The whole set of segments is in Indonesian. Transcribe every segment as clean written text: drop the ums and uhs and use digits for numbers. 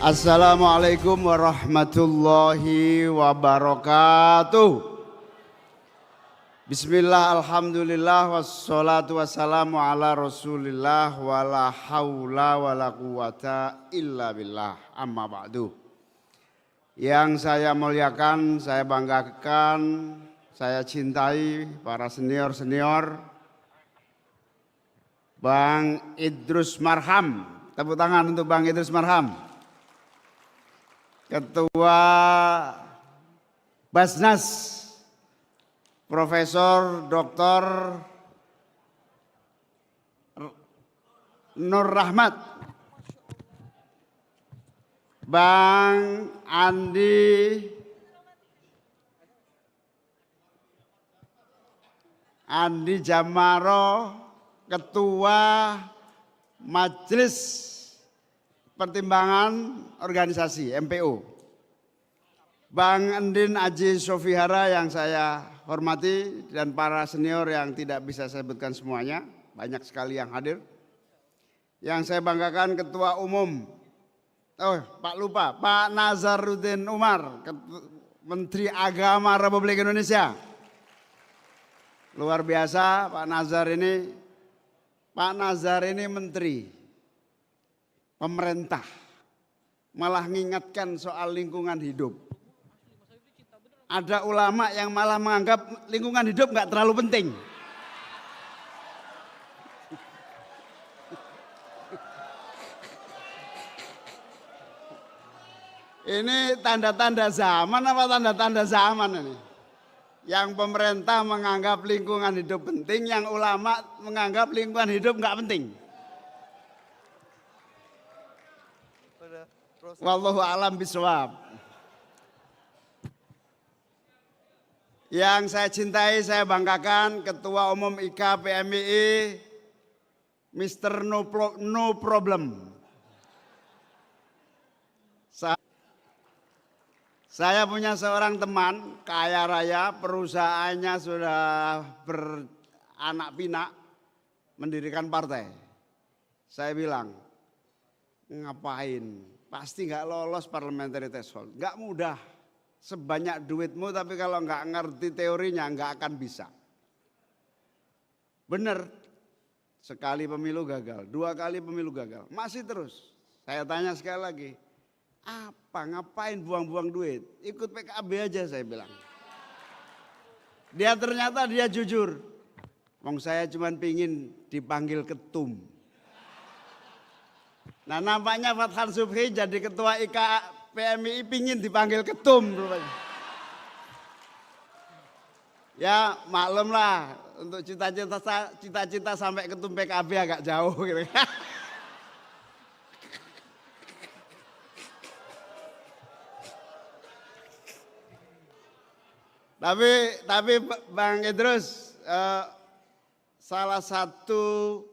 Assalamualaikum warahmatullahi wabarakatuh. Bismillah, alhamdulillah, wassalatu wassalamu ala rasulillah, wala hawla wala quwata illa billah, amma ba'du. Yang saya muliakan, saya banggakan, saya cintai para senior-senior, Bang Idrus Marham. Tepuk tangan untuk Bang Idrus Marham. Ketua Basnas, Profesor Dr. Nur Rahmat, Bang Andi Jamaro, Ketua Majelis Pertimbangan Organisasi MPO, Bang Endin Aji Sofihara yang saya hormati, dan para senior yang tidak bisa saya sebutkan semuanya, banyak sekali yang hadir. Yang saya banggakan Ketua Umum, Pak Nazaruddin Umar, Menteri Agama Republik Indonesia. Luar biasa Pak Nazar ini menteri pemerintah, malah mengingatkan soal lingkungan hidup. Ada ulama yang malah menganggap lingkungan hidup nggak terlalu penting. Ini tanda-tanda zaman apa tanda-tanda zaman ini? Yang pemerintah menganggap lingkungan hidup penting, yang ulama menganggap lingkungan hidup nggak penting. Wallahu a'lam bishawab. Yang saya cintai, saya banggakan Ketua Umum IKA PMII, Mr. No Problem. Saya punya seorang teman kaya raya, perusahaannya sudah beranak pinak, mendirikan partai. Saya bilang, ngapain? Pasti nggak lolos parliamentary threshold. Nggak mudah. Sebanyak duitmu, tapi kalau nggak ngerti teorinya nggak akan bisa. Bener. Sekali pemilu gagal, 2 kali pemilu gagal, masih terus. Saya tanya sekali lagi, ngapain buang-buang duit? Ikut PKB aja, saya bilang. Ternyata dia jujur. Wong saya cuma pingin dipanggil ketum. Nah, nampaknya Fathan Subhi jadi ketua IKA PMII pingin dipanggil ketum. Ya maklumlah, untuk cita-cita sampai ketum PKB agak jauh gitu. Tapi Bang Idrus, salah satu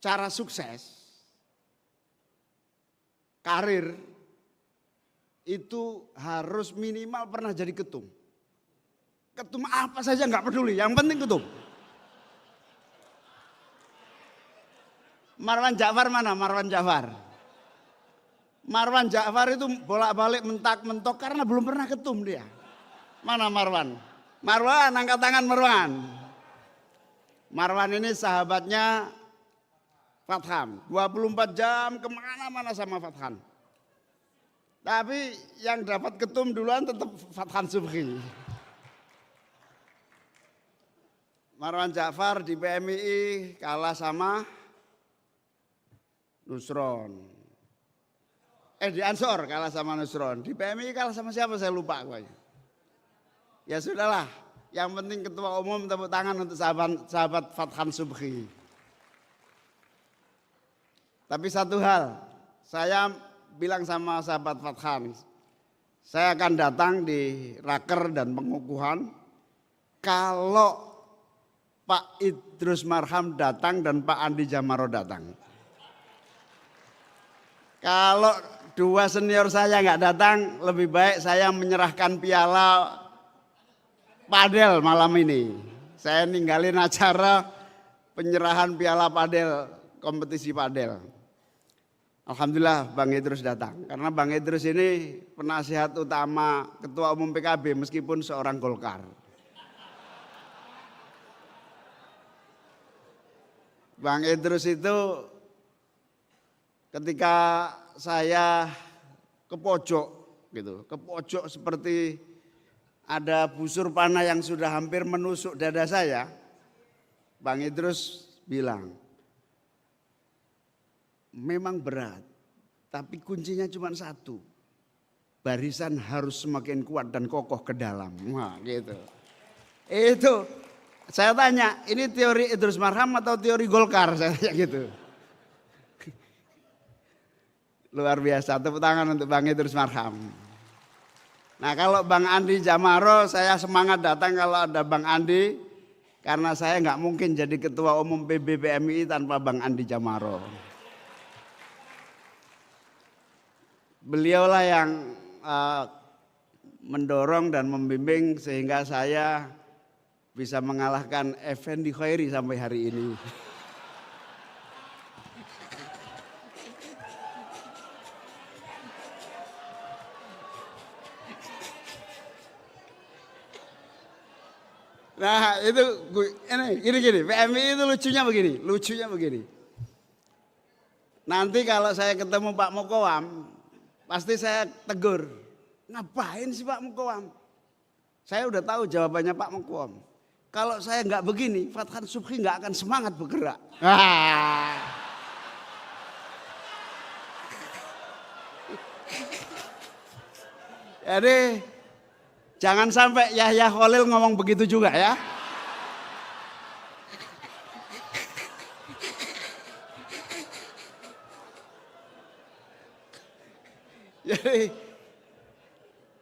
cara sukses karir itu harus minimal pernah jadi ketum. Ketum apa saja nggak peduli, yang penting ketum. Marwan Ja'far mana? Marwan Ja'far itu bolak-balik mentok karena belum pernah ketum dia. Mana Marwan? Marwan, angkat tangan Marwan. Marwan ini sahabatnya Fathan, 24 jam kemana-mana sama Fathan. Tapi yang dapat ketum duluan tetap Fathan Subhi. Marwan Ja'far di PMII kalah sama Nusron. Di Ansor kalah sama Nusron. Di PMII kalah sama siapa saya lupa. Ya sudahlah, yang penting ketua umum, tepuk tangan untuk sahabat Fathan Subhi. Tapi satu hal, saya bilang sama sahabat Fathan, saya akan datang di raker dan pengukuhan kalau Pak Idrus Marham datang dan Pak Andi Jamaro datang. Kalau 2 senior saya nggak datang, lebih baik saya menyerahkan piala padel malam ini. Saya ninggalin acara penyerahan piala padel, kompetisi padel. Alhamdulillah Bang Idrus datang. Karena Bang Idrus ini penasihat utama Ketua Umum PKB meskipun seorang Golkar. Bang Idrus itu ketika saya ke pojok gitu, ke pojok seperti ada busur panah yang sudah hampir menusuk dada saya, Bang Idrus bilang, memang berat, tapi kuncinya cuma satu, barisan harus semakin kuat dan kokoh ke dalam. Wah, gitu. Itu saya tanya, ini teori Idrus Marham atau teori Golkar? Saya tanya gitu. Luar biasa, tepuk tangan untuk Bang Idrus Marham. Nah kalau Bang Andi Jamaro, saya semangat datang kalau ada Bang Andi, karena saya nggak mungkin jadi Ketua Umum PBPMI tanpa Bang Andi Jamaro. Beliaulah yang mendorong dan membimbing sehingga saya bisa mengalahkan Effendi Khairi sampai hari ini. Nah itu gini, PMI itu lucunya begini. Nanti kalau saya ketemu Pak Mukoam, pasti saya tegur, ngapain sih Pak Mukoam? Saya udah tahu jawabannya Pak Mukoam. Kalau saya nggak begini, Fathan Subhi nggak akan semangat bergerak. Jadi jangan sampai Yahya Khalil ngomong begitu juga ya.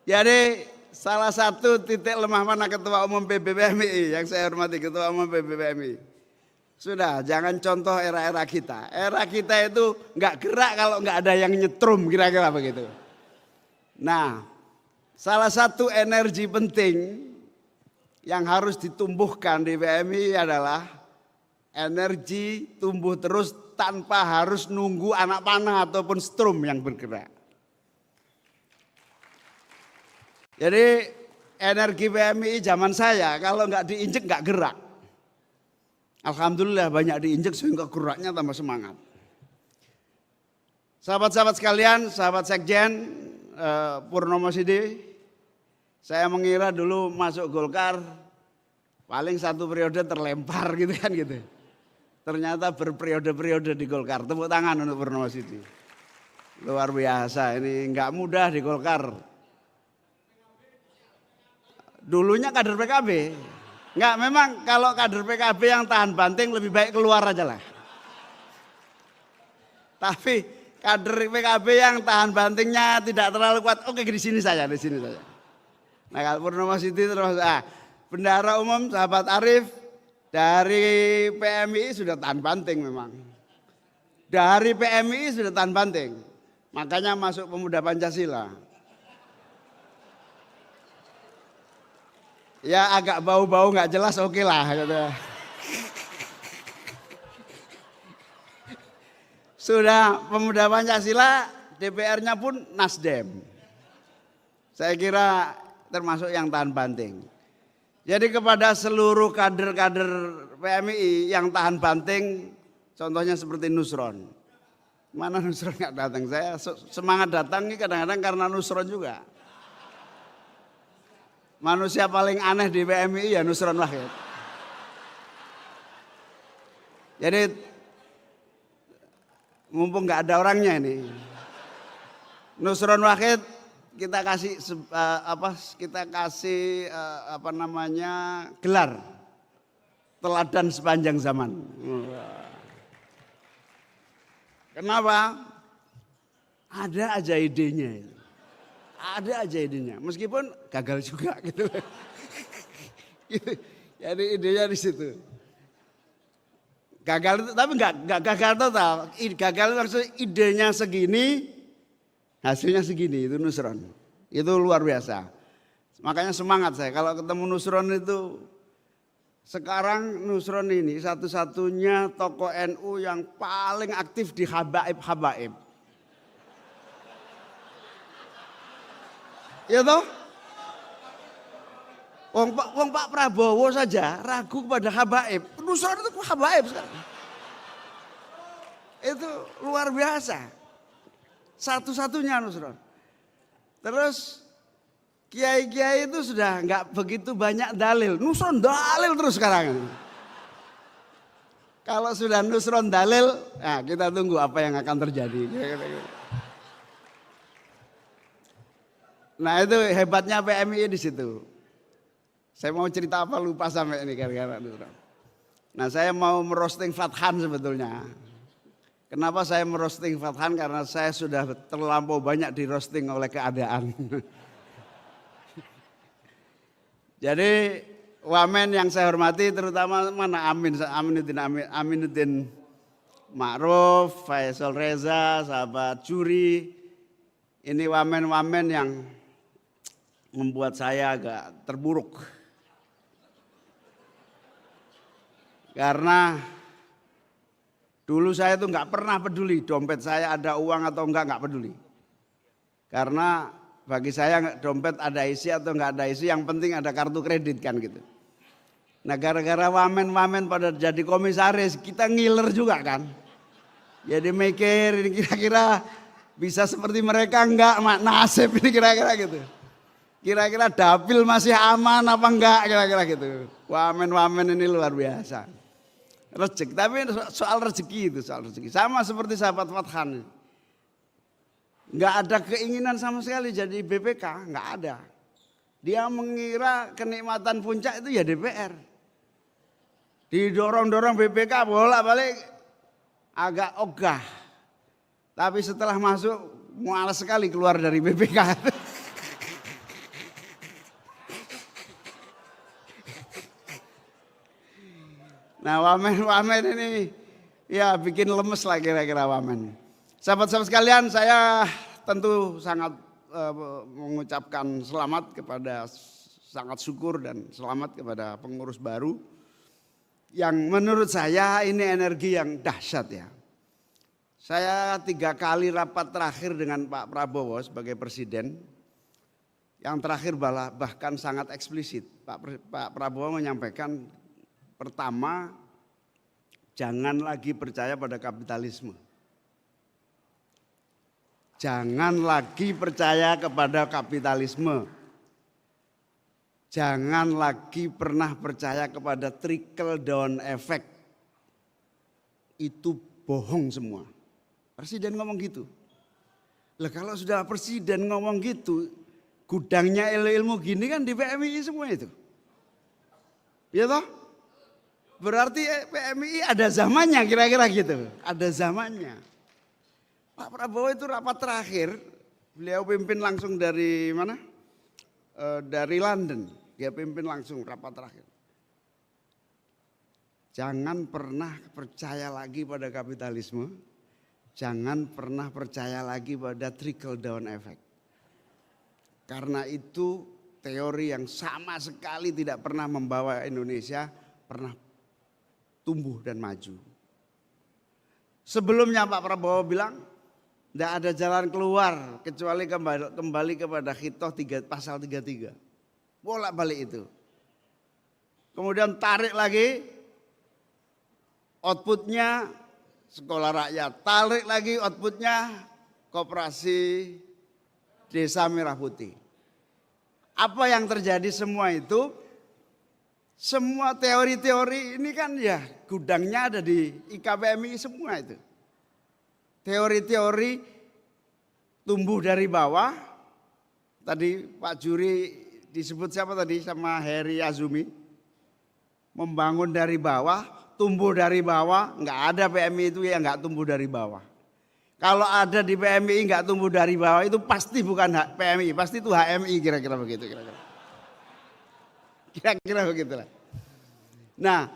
Jadi salah satu titik lemah mana Ketua Umum PBPMI yang saya hormati, Ketua Umum PBPMI. Sudah, jangan contoh era-era kita. Era kita itu nggak gerak kalau nggak ada yang nyetrum, kira-kira begitu. Nah, salah satu energi penting yang harus ditumbuhkan di PMI adalah energi tumbuh terus tanpa harus nunggu anak panah ataupun strum yang bergerak. Jadi energi PMI zaman saya kalau nggak diinjek nggak gerak. Alhamdulillah banyak diinjek sehingga geraknya tambah semangat. Sahabat-sahabat sekalian, sahabat Sekjen Purnomo Sidi, saya mengira dulu masuk Golkar paling satu periode terlempar gitu kan gitu. Ternyata berperiode-periode di Golkar. Tepuk tangan untuk Purnomo Sidi. Luar biasa, ini nggak mudah di Golkar. Dulunya kader PKB. Enggak, memang kalau kader PKB yang tahan banting lebih baik keluar aja lah. Tapi kader PKB yang tahan bantingnya tidak terlalu kuat, oke di sini saja. Nah kalau Purnomo Sidi terus, bendahara umum sahabat Arif dari PMI sudah tahan banting memang. Dari PMI sudah tahan banting, makanya masuk Pemuda Pancasila. Ya agak bau-bau nggak jelas oke lah gitu. Sudah Pemuda Pancasila, DPR-nya pun Nasdem. Saya kira termasuk yang tahan banting. Jadi kepada seluruh kader-kader PMI yang tahan banting, contohnya seperti Nusron. Mana Nusron nggak datang? Saya semangat datang ini kadang-kadang karena Nusron juga. Manusia paling aneh di PMI ya Nusron Wahid. Jadi mumpung nggak ada orangnya ini, Nusron Wahid kita kasih gelar teladan sepanjang zaman. Kenapa? Ada aja idenya. Ada aja idenya, meskipun gagal juga gitu. Jadi idenya di situ. Gagal itu, tapi nggak gagal total. Gagal maksudnya idenya segini, hasilnya segini. Itu Nusron. Itu luar biasa. Makanya semangat saya kalau ketemu Nusron itu. Sekarang Nusron ini satu-satunya tokoh NU yang paling aktif di habaib-habaib. Ya toh? Wong Pak Prabowo saja ragu kepada habaib. Nusron itu habaib sekarang. Itu luar biasa. Satu-satunya Nusron. Terus kiai-kiai itu sudah nggak begitu banyak dalil. Nusron dalil terus sekarang. Kalau sudah Nusron dalil, nah kita tunggu apa yang akan terjadi. Nah itu hebatnya PMI di situ. Saya mau cerita apa lupa sampai ini gara-gara Nusron. Nah saya mau merosting Fathan sebetulnya. Kenapa saya merosting Fathan? Karena saya sudah terlampau banyak di roasting oleh keadaan. Jadi wamen yang saya hormati terutama mana Aminuddin Ma'ruf, Faisal Reza, sahabat Juri. Ini wamen-wamen yang membuat saya agak terburuk. Karena dulu saya tuh nggak pernah peduli dompet saya ada uang atau nggak peduli. Karena bagi saya dompet ada isi atau nggak ada isi, yang penting ada kartu kredit kan gitu. Nah gara-gara wamen-wamen pada jadi komisaris, kita ngiler juga kan. Jadi mikir ini kira-kira bisa seperti mereka enggak, nasib ini kira-kira gitu. Kira-kira dapil masih aman apa enggak kira-kira gitu. Wamen-wamen ini luar biasa. Rezeki, tapi soal rezeki itu soal rezeki. Sama seperti sahabat Fathan. Enggak ada keinginan sama sekali jadi BPK, enggak ada. Dia mengira kenikmatan puncak itu ya DPR. Didorong-dorong BPK bolak-balik agak ogah. Tapi setelah masuk malas sekali keluar dari BPK. Nah wamen-wamen ini ya bikin lemes lah kira-kira wamen. Sahabat-sahabat sekalian, saya tentu sangat mengucapkan selamat kepada, sangat syukur dan selamat kepada pengurus baru. Yang menurut saya ini energi yang dahsyat ya. Saya 3 kali rapat terakhir dengan Pak Prabowo sebagai presiden. Yang terakhir bahkan sangat eksplisit. Pak Prabowo menyampaikan, pertama, jangan lagi percaya pada kapitalisme. Jangan lagi percaya kepada kapitalisme. Jangan lagi pernah percaya kepada trickle down effect. Itu bohong semua. Presiden ngomong gitu. Lah kalau sudah presiden ngomong gitu, gudangnya ilmu gini kan di PMI semua itu. Ya toh? Berarti PMI ada zamannya kira-kira gitu. Ada zamannya. Pak Prabowo itu rapat terakhir, beliau pimpin langsung dari mana? Dari London. Dia pimpin langsung rapat terakhir. Jangan pernah percaya lagi pada kapitalisme. Jangan pernah percaya lagi pada trickle down effect. Karena itu teori yang sama sekali tidak pernah membawa Indonesia pernah tumbuh dan maju. Sebelumnya Pak Prabowo bilang tidak ada jalan keluar kecuali kembali kepada Khitoh pasal 33. Bolak-balik itu. Kemudian tarik lagi outputnya sekolah rakyat. Tarik lagi outputnya koperasi desa merah putih. Apa yang terjadi semua itu? Semua teori-teori ini kan ya gudangnya ada di IKPMI semua itu. Teori-teori tumbuh dari bawah. Tadi Pak Juri disebut siapa tadi sama Heri Azumi. Membangun dari bawah, tumbuh dari bawah. Enggak ada PMI itu yang enggak tumbuh dari bawah. Kalau ada di PMI enggak tumbuh dari bawah itu pasti bukan PMI, pasti itu HMI kira-kira begitu kira-kira. Kira-kira begitulah. Nah,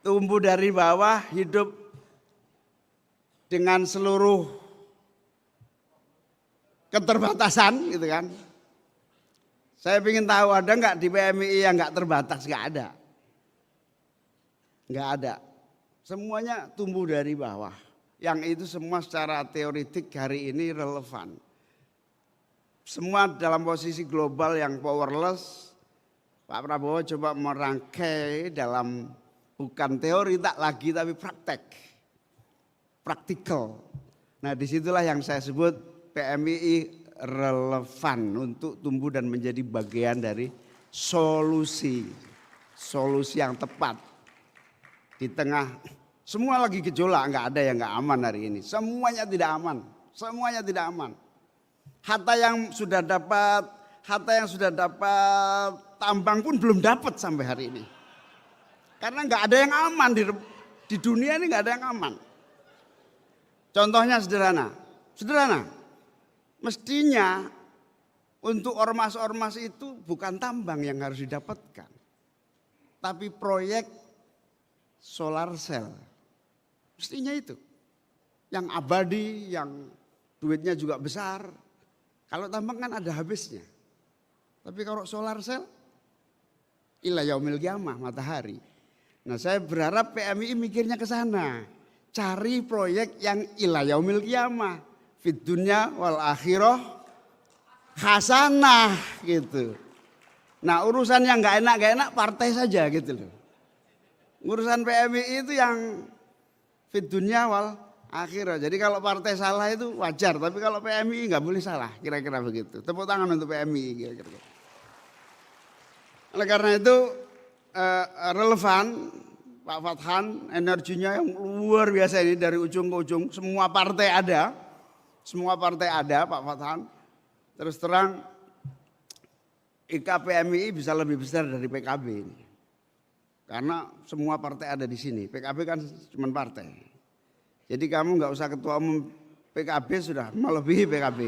tumbuh dari bawah, hidup dengan seluruh keterbatasan gitu kan. Saya ingin tahu ada nggak di PMI yang nggak terbatas? Nggak ada. Nggak ada. Semuanya tumbuh dari bawah. Yang itu semua secara teoritik hari ini relevan. semua dalam posisi global yang powerless. Pak Prabowo coba merangkai dalam bukan teori tak lagi tapi praktikal. Nah disitulah yang saya sebut PMII relevan untuk tumbuh dan menjadi bagian dari solusi yang tepat. Di tengah semua lagi gejolak, nggak ada yang nggak aman hari ini. Semuanya tidak aman. Harta yang sudah dapat tambang pun belum dapat sampai hari ini. Karena nggak ada yang aman di dunia ini, nggak ada yang aman. Contohnya sederhana. Mestinya untuk ormas-ormas itu bukan tambang yang harus didapatkan, tapi proyek solar cell. Mestinya itu yang abadi, yang duitnya juga besar. Kalau tambang kan ada habisnya. Tapi kalau solar cell, ila yaumil qiyamah, matahari. Nah saya berharap PMII mikirnya ke sana. Cari proyek yang ila yaumil qiyamah. Fid dunya wal akhirah hasanah gitu. Nah urusan yang gak enak partai saja gitu loh. Urusan PMII itu yang fid dunya wal akhirah. Jadi kalau partai salah itu wajar, tapi kalau PMII nggak boleh salah, kira-kira begitu. Tepuk tangan untuk PMII kira-kira. Oleh karena itu relevan Pak Fathan, energinya yang luar biasa ini dari ujung ke ujung. Semua partai ada Pak Fathan. Terus terang IKPMII bisa lebih besar dari PKB ini. Karena semua partai ada di sini. PKB kan cuma partai. Jadi kamu nggak usah ketua umum PKB sudah melebihi PKB.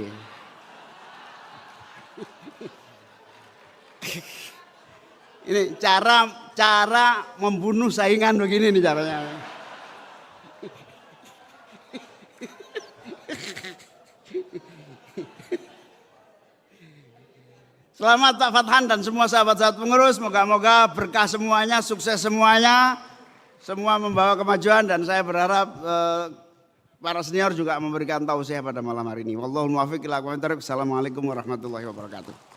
Ini cara membunuh saingan begini nih caranya. Selamat Pak Fathan dan semua sahabat-sahabat pengurus. Moga-moga berkah semuanya, sukses semuanya. Semua membawa kemajuan dan saya berharap para senior juga memberikan tausiah pada malam hari ini. Wallahul muwaffiq ila aqwamit thoriq. Assalamualaikum warahmatullahi wabarakatuh.